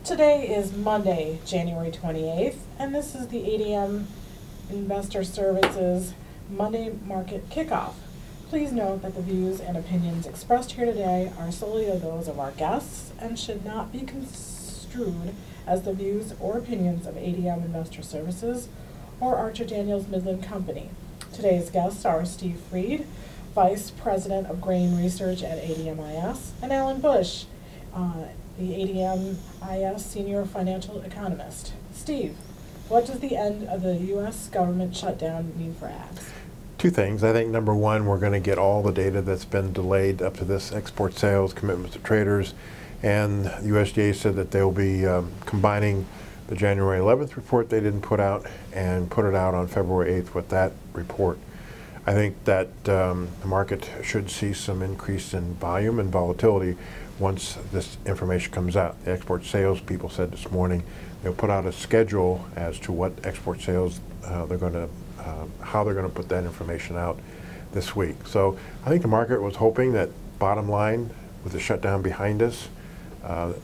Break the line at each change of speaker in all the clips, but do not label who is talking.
Today is Monday, January 28th, and this is the ADM Investor Services Monday Market Kickoff. Please note that the views and opinions expressed here today are solely those of our guests and should not be construed as the views or opinions of ADM Investor Services or Archer Daniels Midland Company. Today's guests are Steve Freed, Vice President of Grain Research at ADMIS, and Alan Bush, the ADMIS Senior Financial Economist. Steve, what does the end of the U.S. government shutdown mean for ags?
Two things. I think number one, we're going to get all the data that's been delayed up to this, export sales, commitments to traders, and the USDA said that they'll be combining the January 11th report they didn't put out and put it out on February 8th with that report. I think that the market should see some increase in volume and volatility once this information comes out. The export sales people said this morning they'll put out a schedule as to what export sales how they're going to put that information out this week. So I think the market was hoping that bottom line, with the shutdown behind us,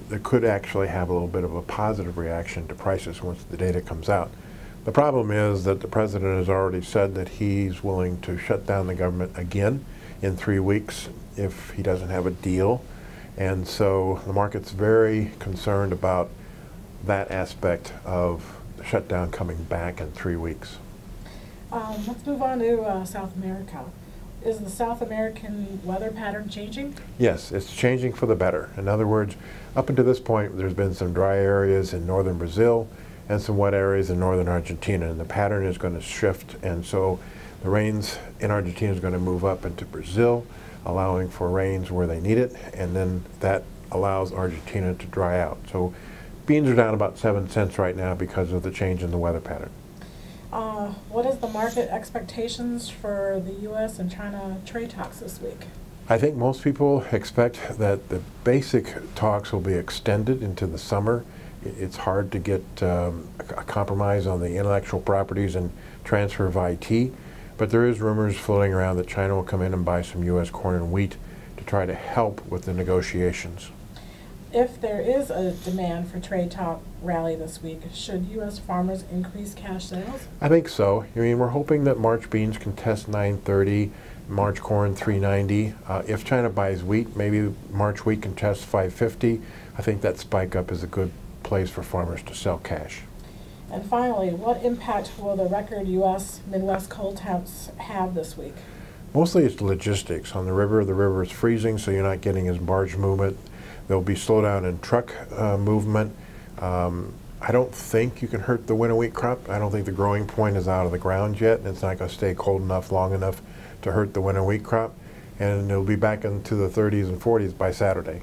there could actually have a little bit of a positive reaction to prices once the data comes out. The problem is that the president has already said that he's willing to shut down the government again in 3 weeks if he doesn't have a deal. And so the market's very concerned about that aspect of the shutdown coming back in 3 weeks.
Let's move on to South America. Is the South American weather pattern changing?
Yes, it's changing for the better. In other words, up until this point, there's been some dry areas in northern Brazil and some wet areas in northern Argentina, and the pattern is going to shift, and so the rains in Argentina is going to move up into Brazil, allowing for rains where they need it, and then that allows Argentina to dry out. So beans are down about 7 cents right now because of the change in the weather pattern.
What is the market expectations for the U.S. and China trade talks this week?
I think most people expect that the basic talks will be extended into the summer. It's hard to get a compromise on the intellectual properties and transfer of IT, but there is rumors floating around that China will come in and buy some U.S. corn and wheat to try to help with the negotiations.
If there is a demand for trade talk rally this week, should U.S. farmers increase cash sales?
I think so. I mean, we're hoping that March beans can test 930, March corn 390. If China buys wheat, maybe March wheat can test 550. I think that spike up is a good place for farmers to sell cash.
And finally, what impact will the record U.S. Midwest cold temps have this week?
Mostly it's logistics. On the river is freezing, so you're not getting as barge movement. There'll be slowdown in truck movement. I don't think you can hurt the winter wheat crop. I don't think the growing point is out of the ground yet, and it's not going to stay cold enough long enough to hurt the winter wheat crop. And it'll be back into the 30s and 40s by Saturday.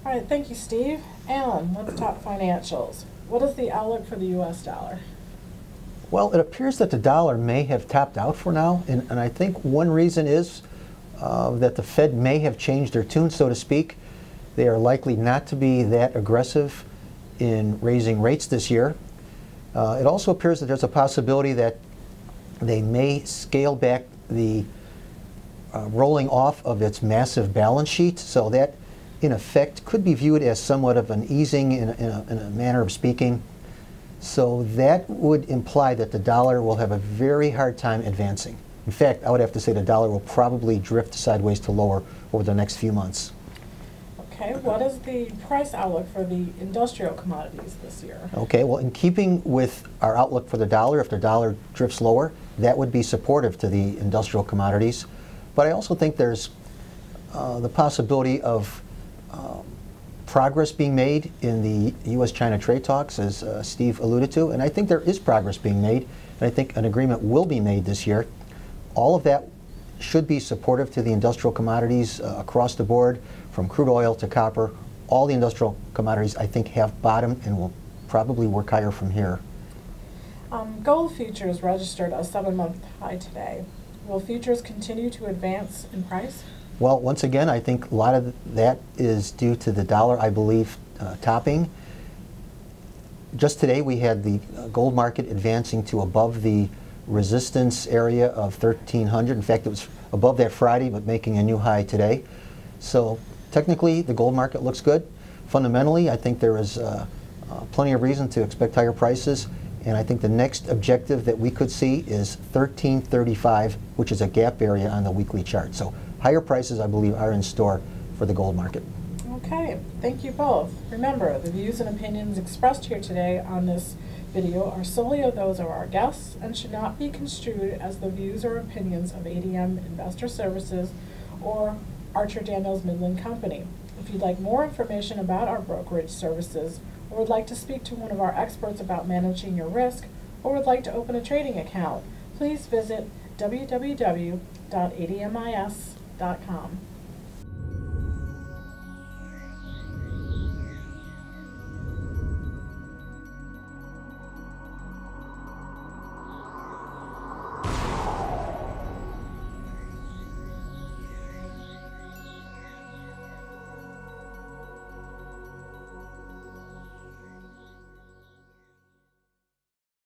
All right, thank you, Steve. Alan, let's talk financials. What is the outlook for the U.S. dollar?
Well, it appears that the dollar may have tapped out for now, and I think one reason is that the Fed may have changed their tune, so to speak. They are likely not to be that aggressive in raising rates this year. It also appears that there's a possibility that they may scale back the rolling off of its massive balance sheet, so that in effect could be viewed as somewhat of an easing in a manner of speaking. So that would imply that the dollar will have a very hard time advancing. In fact, I would have to say the dollar will probably drift sideways to lower over the next few months.
Okay, what is the price outlook for the industrial commodities this year?
Okay, well, in keeping with our outlook for the dollar, if the dollar drifts lower, that would be supportive to the industrial commodities. But I also think there's the possibility of progress being made in the U.S.-China trade talks, as Steve alluded to, and I think there is progress being made, and I think an agreement will be made this year. All of that should be supportive to the industrial commodities across the board, from crude oil to copper. All the industrial commodities, I think, have bottomed and will probably work higher from here.
Gold futures registered a 7-month high today. Will futures continue to advance in price?
Well, once again, I think a lot of that is due to the dollar, I believe, topping. Just today we had the gold market advancing to above the resistance area of 1,300. In fact, it was above that Friday, but making a new high today. So technically, the gold market looks good. fundamentally, I think there is plenty of reason to expect higher prices, and I think the next objective that we could see is 1335, which is a gap area on the weekly chart. So higher prices, I believe, are in store for the gold market.
Okay, thank you both. Remember, the views and opinions expressed here today on this video are solely of those of our guests and should not be construed as the views or opinions of ADM Investor Services or Archer Daniels Midland Company. If you'd like more information about our brokerage services, or would like to speak to one of our experts about managing your risk, or would like to open a trading account, please visit www.admis.com.